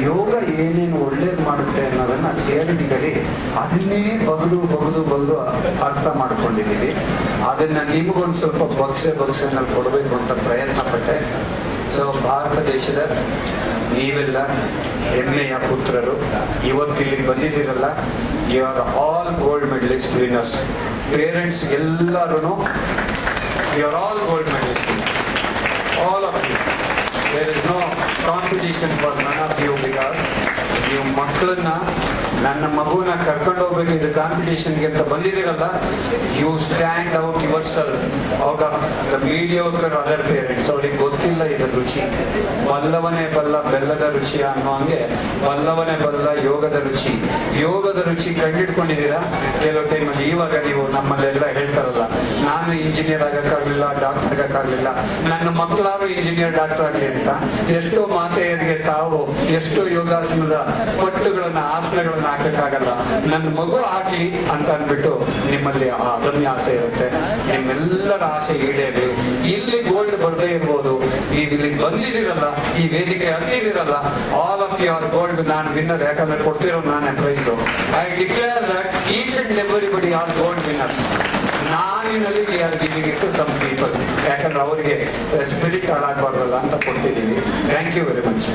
ಯೋಗ ಏನೇನು ಒಳ್ಳೇದು ಮಾಡುತ್ತೆ ಅನ್ನೋದನ್ನ ಥಿಯರಿಟಿಕಲಿ ಅದನ್ನೇ ಬಗೆದು ಅರ್ಥ ಮಾಡ್ಕೊಂಡಿದ್ದೀವಿ. ಅದನ್ನ ನಿಮಗೊಂದು ಸ್ವಲ್ಪ ಬಗ್ಸೆನಲ್ಲಿ ಕೊಡಬೇಕು ಅಂತ ಪ್ರಯತ್ನ ಪಟ್ಟೆ. ಸೊ ಭಾರತ ದೇಶದ ನೀವೆಲ್ಲ ಹೆಮ್ಮೆಯ ಪುತ್ರರು, ಇವತ್ತಿಲ್ಲಿ ಬಂದಿದ್ದೀರಲ್ಲ, you are all gold medalist winners. Parents ಎಲ್ಲರೂ you are all gold medalist winners, all of you. There is no competition for none of you because ನೀವು ಮಕ್ಕಳನ್ನ, ನನ್ನ ಮಗುನ ಕರ್ಕೊಂಡು ಹೋಗ್ಬೇಕು ಇದು ಕಾಂಪಿಟೇಷನ್ಗೆ ಅಂತ ಬಂದಿದ್ದೀರಲ್ಲ, you stand out yourself out of the mediocre other parents. ಅವ್ರಿಗೆ ಗೊತ್ತಿಲ್ಲ ಇದರ ರುಚಿ. ಬಲ್ಲವನೇ ಬಲ್ಲ ಬೆಲ್ಲದ ರುಚಿ ಅನ್ನೋ ಹಂಗೆ ಬಲ್ಲವನೇ ಬಲ್ಲ ಯೋಗದ ರುಚಿ. ಯೋಗದ ರುಚಿ ಕಂಡಿಡ್ಕೊಂಡಿದ್ದೀರಾ ಕೆಲವು ಟೈಮಲ್ಲಿ. ಇವಾಗ ನೀವು ನಮ್ಮಲ್ಲೆಲ್ಲ ಹೇಳ್ತಾರಲ್ಲ, ನಾನು ಇಂಜಿನಿಯರ್ ಆಗಕ್ಕಾಗ್ಲಿಲ್ಲ, ಡಾಕ್ಟರ್ ಆಗಕ್ಕಾಗ್ಲಿಲ್ಲ, ನನ್ನ ಮಕ್ಕಳಾರು ಇಂಜಿನಿಯರ್ ಡಾಕ್ಟರ್ ಆಗ್ಲಿ ಅಂತ ಎಷ್ಟೋ ಮಾತೆಯರಿಗೆ ತಾವು ಎಷ್ಟೋ ಯೋಗಾಸನದ ಪಟ್ಟುಗಳನ್ನ ಆಸನಗಳನ್ನ ಹಾಕಕ್ಕಾಗಲ್ಲ, ನನ್ನ ಮಗು ಹಾಕಿ ಅಂತ ಅಂದ್ಬಿಟ್ಟು ನಿಮ್ಮಲ್ಲಿ ಅದನ್ನೇ ಆಸೆ ಇರುತ್ತೆ. ನಿಮ್ಮೆಲ್ಲರ ಆಸೆ ಈಡೇರಿ. ಇಲ್ಲಿ ಗೋಲ್ಡ್ ಬರ್ದೇ ಇರ್ಬೋದು, ನೀವು ಇಲ್ಲಿ ಬಂದಿದ್ದೀರಲ್ಲ, ಈ ವೇದಿಕೆ ಹತ್ತಿದಿರಲ್ಲ, all of you are gold. ನಾನು ವಿನ್ನರ್, ಯಾಕಂದ್ರೆ ಕೊಡ್ತಿರೋ ನಾನೇ prize. I declare that each and everybody are gold winners. ನಾನಿನಲ್ಲಿ we are giving it to some people, ಯಾಕಂದ್ರೆ ಅವರಿಗೆ ಸ್ಪಿರಿಟ್ ಹಾಳಾಗಬಾರ್ದಲ್ಲ ಅಂತ ಕೊಡ್ತಿದ್ದೀವಿ. Thank you very much.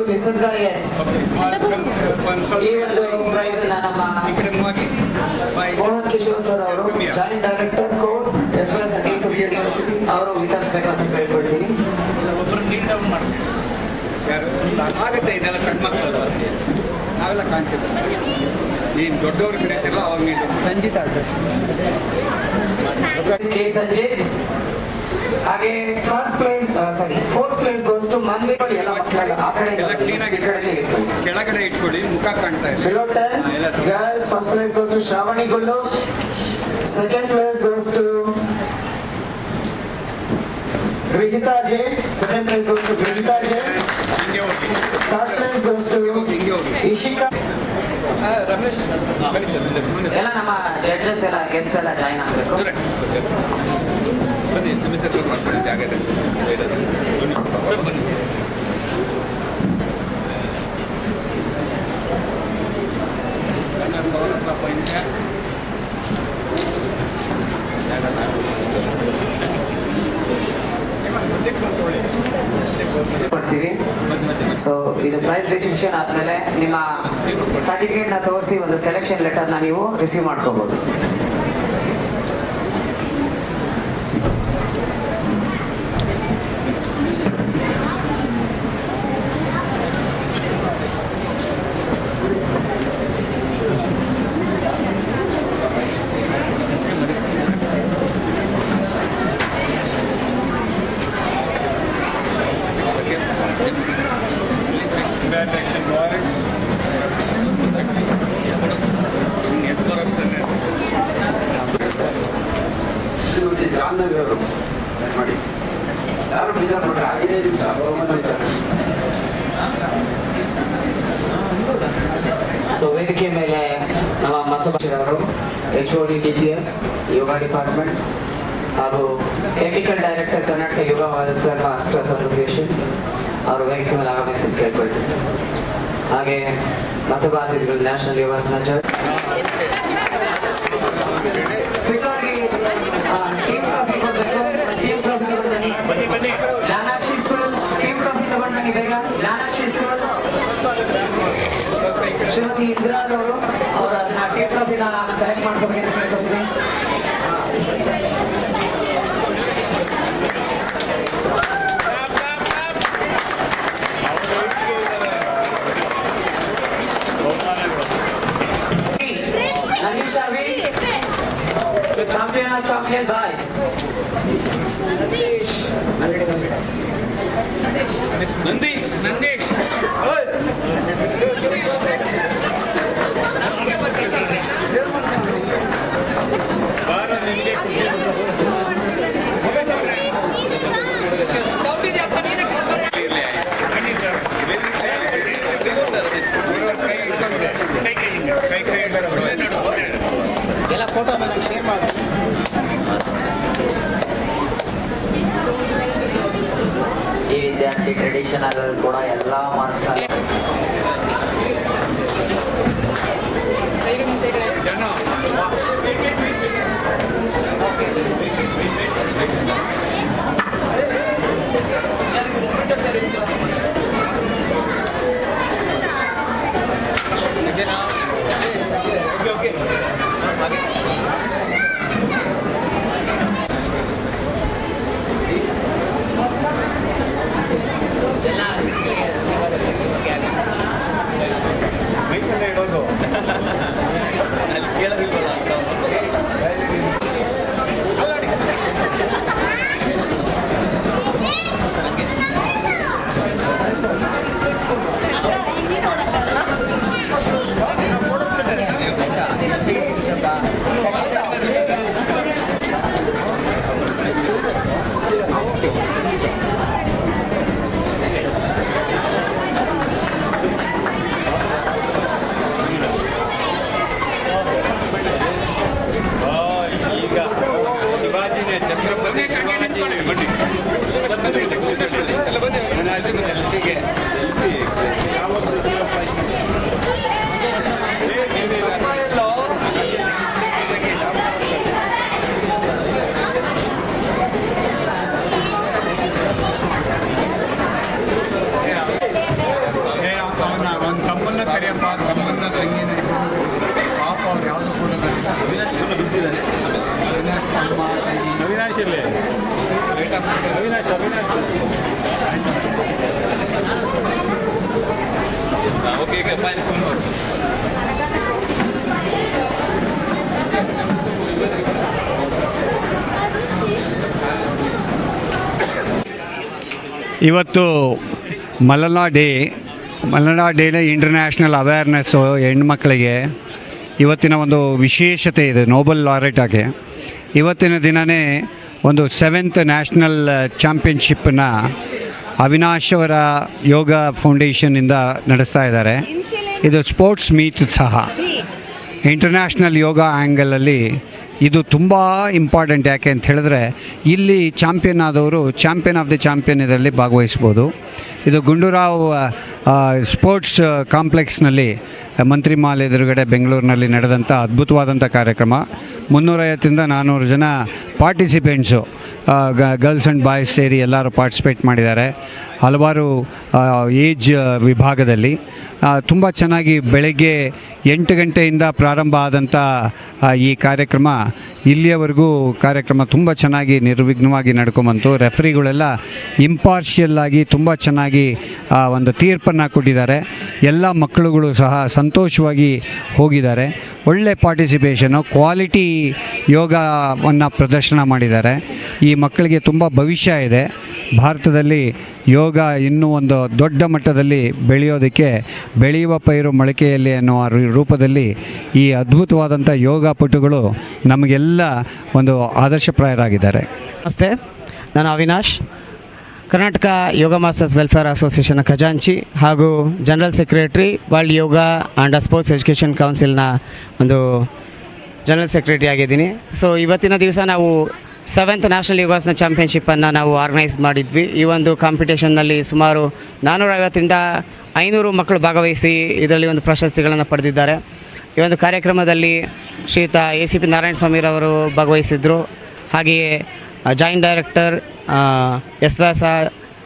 Nisarga S ಈ ಒಂದು ಪ್ರೈಸ್ ನಮ್ಮ ಮೋಹನ್ ಕಿಶೋರ್ ಸರ್ ಅವರು, ಜಾಯಿಂಟ್ ಡೈರೆಕ್ಟರ್ ಕೋಡ್ ಎಸ್ ವೆಲ್ ಯೂನಿವರ್ಸಿಟಿ ಅವರು ವಿತರಿಸಬೇಕು ಅಂತ ಕೇಳ್ಕೊಳ್ತೀನಿ. ಆಗುತ್ತೆ ಇದೆಲ್ಲ ಸಣ್ಣ ಮಕ್ಕಳು ನಾವೆಲ್ಲ ಕಾಣ್ತೀವಿ. ನೀನು ದೊಡ್ಡವ್ರು ಕರೀತಿಲ್ಲ, ಅವಾಗ ನೀನು ಸಂಜಿತ್ ಕೆ ಸಂಜಿತ್. ಹಾಗೆ first place fourth place goes to Manvi. ಎಲ್ಲ ಮಕ್ಕಳೆಲ್ಲ ಆ ಕಡೆ ಕ್ಲೀನಾಗಿ ಕೆಳಗಡೆ ಇಟ್ಕೊಳ್ಳಿ, ಮುಖ ಕಾಣ್ತಾ ಇಲ್ಲ. Below 10 girls. First place goes to Shravani Gullu. Second place goes to Grihita J. Second place goes to Grihita J. Third place goes to Ishika. Ramesh ಎಲ್ಲ ನಮ್ಮ ಜಡ್ಜಸ್ ಎಲ್ಲ ಗೆಸ್ಟ್ ಎಲ್ಲ ಜಾಯಿನ್ ಆಗಬೇಕು. ಬನ್ನಿ, ಸಮಿಸರ್ ಮಾಡ್ಕೊಳ್ಳಿ ಜಾಗದಲ್ಲಿ. ಕೊಡ್ತೀವಿ. ಸೊ ಇದು ಪ್ರೈಸ್ ಡಿಸ್ಟ್ರಿಬ್ಯೂಷನ್ ಆದ್ಮೇಲೆ ನಿಮ್ಮ ಸರ್ಟಿಫಿಕೇಟ್ ನ ತೋರಿಸಿ ಒಂದು ಸೆಲೆಕ್ಷನ್ ಲೆಟರ್ ನ ನೀವು ರಿಸೀವ್ ಮಾಡ್ಕೋಬಹುದು. ಜಾಹ್ನವಿಯವರು ಮಾಡಿ ಯಾರು ಬೇಜಾರು ಮಾಡ್ರೆ 5 ನಿಮಿಷ ಸೊ ವೇದಿಕೆ ಮೇಲೆ ನಮ್ಮ ಮತ್ತೊಬ್ಬರು HOD DPS ಯೋಗ ಡಿಪಾರ್ಟ್ಮೆಂಟ್ ಹಾಗೂ technical director Karnataka yoga masters association ಅವರು ವೇದಿಕೆ ಮೇಲೆ ಆಗಮಿಸಿ ಕೇಳ್ಕೊಳ್ತೀನಿ. ಹಾಗೆ ಮತ್ತೊಬ್ಬ ಅತಿಥಿಗಳು ನ್ಯಾಷನಲ್ ಯೋಗಾಸನ ಜಡ್ಜ್ ಶ್ರೀಮತಿ ಇಂದಿರಾರವರು ಅವರು ಅದನ್ನ ಟೀಮ್ ಟ್ರಾಫಿನ ಕಲೆಕ್ಟ್ ಮಾಡ್ಕೋಬೇಕು ಅಂತ ಕೇಳ್ಕೊತೀನಿ. Champion of champion boys Nandish ಎಲ್ಲ ಫೋಟೋ ಮೇಲೆ ಶೇರ್ ಮಾಡಿ. ಈ ವಿದ್ಯಾರ್ಥಿ ಪಾರ್ಟಿ ಟ್ರೆಡಿಷನಲ್ ಕೂಡ ಎಲ್ಲ ಮನಸ್ಸಲ್ಲಿ ಜನ ಮೈಕಲ್ಲೇ ಇಡೋದು ಅಲ್ಲಿ ಕೇಳೋದಿಲ್ವಲ್ಲ ಈಗ ಶಿವಾಜಿನೇ ಛತ್ರಪತಿ ಶಿವಾಜಿ ಬನ್ನಿ ಸೆಲ್ಫಿಗೆ ಅವನ ಒಂದು ತಮ್ಮನ್ನ ಕರೆಯಪ್ಪ ತಮ್ಮನ್ನ ತಂಗಿನ ಪಾಪ ಅವ್ರು ಯಾವುದು ಕೂಡ ಅವಿನಾಶ್ ಬಿದ್ದಿದ್ದಾರೆ ಅವಿನಾಶ್ ತಮ್ಮ ತಂಗಿ ಅವಿನಾಶ್ ಇಲ್ಲೇ ಅವಿನಾಶ್ ಓಕೆ ಫೈನ್ ಇವತ್ತು ಮಲನಾ ಡೇನ ಇಂಟರ್ನ್ಯಾಷನಲ್ ಅವೇರ್ನೆಸ್ಸು ಹೆಣ್ಮಕ್ಳಿಗೆ ಇವತ್ತಿನ ಒಂದು ವಿಶೇಷತೆ ಇದೆ ನೋಬೆಲ್ ಲಾರೆಟ್ ಆಗಿ ಇವತ್ತಿನ ದಿನವೇ ಒಂದು 7th ನ್ಯಾಷನಲ್ ಚಾಂಪಿಯನ್ಶಿಪ್ಪನ್ನ ಅವಿನಾಶ್ ಅವರ ಯೋಗ ಫೌಂಡೇಶನ್ನಿಂದ ನಡೆಸ್ತಾ ಇದ್ದಾರೆ. ಇದು ಸ್ಪೋರ್ಟ್ಸ್ ಮೀಟ್ ಸಹ ಇಂಟರ್ನ್ಯಾಷನಲ್ ಯೋಗ ಆ್ಯಂಗಲಲ್ಲಿ ಇದು ತುಂಬ ಇಂಪಾರ್ಟೆಂಟ್. ಯಾಕೆ ಅಂತ ಹೇಳಿದ್ರೆ ಇಲ್ಲಿ ಚಾಂಪಿಯನ್ ಆದವರು ಚಾಂಪಿಯನ್ ಆಫ್ ದಿ ಚಾಂಪಿಯನ್ ಇದರಲ್ಲಿ ಭಾಗವಹಿಸ್ಬೋದು. ಇದು ಗುಂಡೂರಾವ್ ಸ್ಪೋರ್ಟ್ಸ್ ಕಾಂಪ್ಲೆಕ್ಸ್ನಲ್ಲಿ ಮಂತ್ರಿ ಮಾಲ್ ಎದುರುಗಡೆ ಬೆಂಗಳೂರಿನಲ್ಲಿ ನಡೆದಂಥ ಅದ್ಭುತವಾದಂಥ ಕಾರ್ಯಕ್ರಮ. 350ರಿಂದ 400 ಜನ ಪಾರ್ಟಿಸಿಪೆಂಟ್ಸು ಗರ್ಲ್ಸ್ ಆ್ಯಂಡ್ ಬಾಯ್ಸ್ ಸೇರಿ ಎಲ್ಲರೂ ಪಾರ್ಟಿಸಿಪೇಟ್ ಮಾಡಿದ್ದಾರೆ. ಹಲವಾರು ಏಜ್ ವಿಭಾಗದಲ್ಲಿ ತುಂಬ ಚೆನ್ನಾಗಿ ಬೆಳಗ್ಗೆ 8 ಗಂಟೆಯಿಂದ ಪ್ರಾರಂಭ ಆದಂಥ ಈ ಕಾರ್ಯಕ್ರಮ ಇಲ್ಲಿಯವರೆಗೂ ಕಾರ್ಯಕ್ರಮ ತುಂಬ ಚೆನ್ನಾಗಿ ನಿರ್ವಿಘ್ನವಾಗಿ ನಡ್ಕೊಂಬಂತು. ರೆಫ್ರಿಗಳೆಲ್ಲ ಇಂಪಾರ್ಷಿಯಲ್ ಆಗಿ ತುಂಬ ಚೆನ್ನಾಗಿ ಒಂದು ತೀರ್ಪನ್ನು ಕೊಟ್ಟಿದ್ದಾರೆ. ಎಲ್ಲ ಮಕ್ಕಳುಗಳು ಸಹ ಸಂತೋಷವಾಗಿ ಹೋಗಿದ್ದಾರೆ. ಒಳ್ಳೆ ಪಾರ್ಟಿಸಿಪೇಷನು, ಕ್ವಾಲಿಟಿ ಯೋಗವನ್ನು ಪ್ರದರ್ಶನ ಮಾಡಿದ್ದಾರೆ. ಈ ಮಕ್ಕಳಿಗೆ ತುಂಬ ಭವಿಷ್ಯ ಇದೆ. ಭಾರತದಲ್ಲಿ ಯೋಗ ಇನ್ನೂ ಒಂದು ದೊಡ್ಡ ಮಟ್ಟದಲ್ಲಿ ಬೆಳೆಯೋದಕ್ಕೆ ಬೆಳೆಯುವ ಪೈರು ಮೊಳಕೆಯಲ್ಲಿ ಅನ್ನುವ ರೂಪದಲ್ಲಿ ಈ ಅದ್ಭುತವಾದಂಥ ಯೋಗ ಪಟುಗಳು ನಮಗೆಲ್ಲ ಒಂದು ಆದರ್ಶಪ್ರಾಯರಾಗಿದ್ದಾರೆ. ನಮಸ್ತೆ, ನಾನು Avinash, Karnataka yoga masters welfare ಅಸೋಸಿಯೇಷನ್ನ ಖಜಾಂಚಿ ಹಾಗೂ general secretary, world yoga and sports education ಕೌನ್ಸಿಲ್ನ ಒಂದು ಜನರಲ್ ಸೆಕ್ರೆಟರಿ ಆಗಿದ್ದೀನಿ. ಸೊ ಇವತ್ತಿನ ದಿವಸ ನಾವು 7th ನ್ಯಾಷನಲ್ ಯೋಗಾಸನ ಚಾಂಪಿಯನ್ಶಿಪ್ಪನ್ನು ನಾವು ಆರ್ಗನೈಸ್ ಮಾಡಿದ್ವಿ. ಈ ಒಂದು ಕಾಂಪಿಟೇಷನ್ನಲ್ಲಿ ಸುಮಾರು 450ರಿಂದ 500 ಮಕ್ಕಳು ಭಾಗವಹಿಸಿ ಇದರಲ್ಲಿ ಒಂದು ಪ್ರಶಸ್ತಿಗಳನ್ನು ಪಡೆದಿದ್ದಾರೆ. ಈ ಒಂದು ಕಾರ್ಯಕ್ರಮದಲ್ಲಿ ಶ್ರೀಯುತ ACP ನಾರಾಯಣ ಸ್ವಾಮಿರವರು ಭಾಗವಹಿಸಿದ್ರು. ಹಾಗೆಯೇ ಜಾಯಿಂಟ್ ಡೈರೆಕ್ಟರ್ ಎಸ್ ವ್ಯಾಸ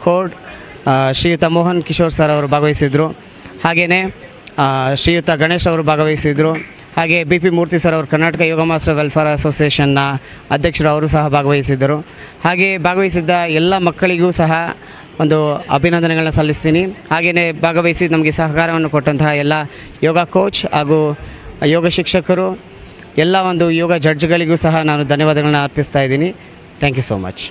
ಕೋಡ್ ಶ್ರೀಯುತ ಮೋಹನ್ ಕಿಶೋರ್ ಸರ್ ಅವರು ಭಾಗವಹಿಸಿದರು. ಹಾಗೆಯೇ ಶ್ರೀಯುತ ಗಣೇಶ್ ಅವರು ಭಾಗವಹಿಸಿದರು. ಹಾಗೆ BP ಮೂರ್ತಿ ಸರ್ ಅವರು ಕರ್ನಾಟಕ ಯೋಗ ಮಾಸ್ಟರ್ ವೆಲ್ಫೇರ್ ಅಸೋಸಿಯೇಷನ್ನ ಅಧ್ಯಕ್ಷರು ಅವರು ಸಹ ಭಾಗವಹಿಸಿದ್ದರು. ಹಾಗೆ ಭಾಗವಹಿಸಿದ್ದ ಎಲ್ಲ ಮಕ್ಕಳಿಗೂ ಸಹ ಒಂದು ಅಭಿನಂದನೆಗಳನ್ನ ಸಲ್ಲಿಸ್ತೀನಿ. ಹಾಗೆಯೇ ಭಾಗವಹಿಸಿ ನಮಗೆ ಸಹಕಾರವನ್ನು ಕೊಟ್ಟಂತಹ ಎಲ್ಲ ಯೋಗ ಕೋಚ್ ಹಾಗೂ ಯೋಗ ಶಿಕ್ಷಕರು, ಎಲ್ಲ ಒಂದು ಯೋಗ ಜಡ್ಜ್ಗಳಿಗೂ ಸಹ ನಾನು ಧನ್ಯವಾದಗಳನ್ನ ಅರ್ಪಿಸ್ತಾ ಇದ್ದೀನಿ. Thank you so much.